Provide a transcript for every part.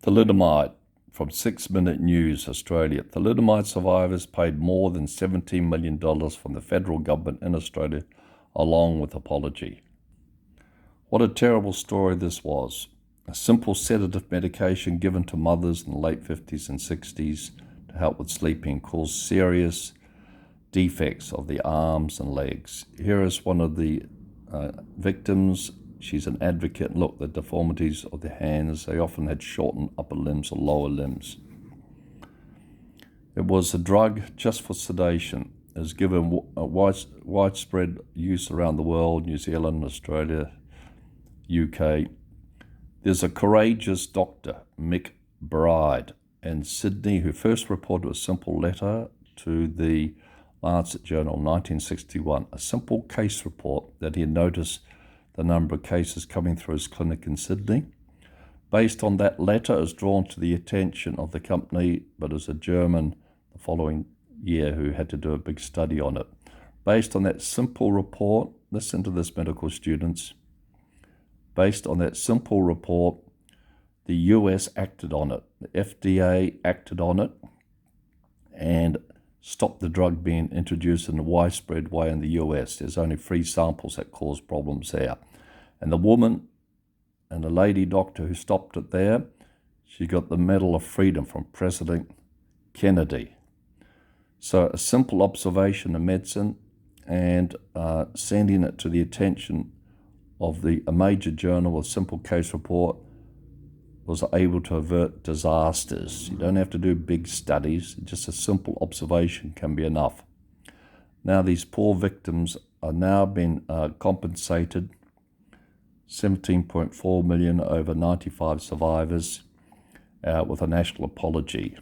Thalidomide from 6 Minute News, Australia. Thalidomide survivors paid more than $17 million from the federal government in Australia, along with apology. What a terrible story this was. A simple sedative medication given to mothers in the late 50s and 60s to help with sleeping caused serious defects of the arms and legs. Here is one of the victims. She's an advocate. Look, the deformities of the hands. They often had shortened upper limbs or lower limbs. It was a drug just for sedation. It was given widespread use around the world, New Zealand, Australia, UK. There's a courageous doctor, McBride, in Sydney, who first reported a simple letter to the Lancet journal in 1961, a simple case report that he had noticed the number of cases coming through his clinic in Sydney. Based on that letter, it was drawn to the attention of the company, but as a German the following year who had to do a big study on it. Based on that simple report, listen to this, medical students, based on that simple report, the US acted on it. The FDA acted on it and stopped the drug being introduced in a widespread way in the US. There's only 3 samples that cause problems there. And the woman and the lady doctor who stopped it there, she got the Medal of Freedom from President Kennedy. So a simple observation in medicine and sending it to the attention of a major journal, a simple case report, was able to avert disasters. You don't have to do big studies. Just a simple observation can be enough. Now these poor victims are now being compensated, $17.4 million over 95 survivors, with a national apology.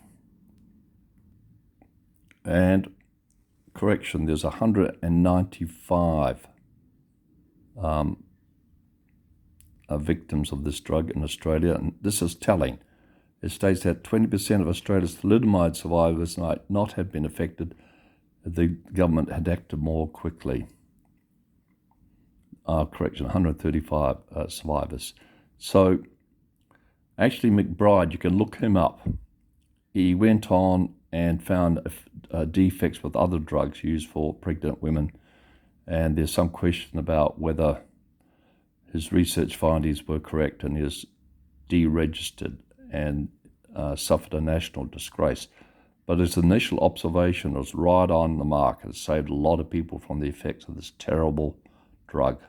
And correction, there's 195 victims of this drug in Australia, and this is telling. It states that 20% of Australia's thalidomide survivors might not have been affected if the government had acted more quickly. Correction, 135 survivors. So actually McBride, you can look him up. He went on and found defects with other drugs used for pregnant women, and there's some question about whether his research findings were correct, and he was deregistered and suffered a national disgrace. But his initial observation was right on the mark. It saved a lot of people from the effects of this terrible drug.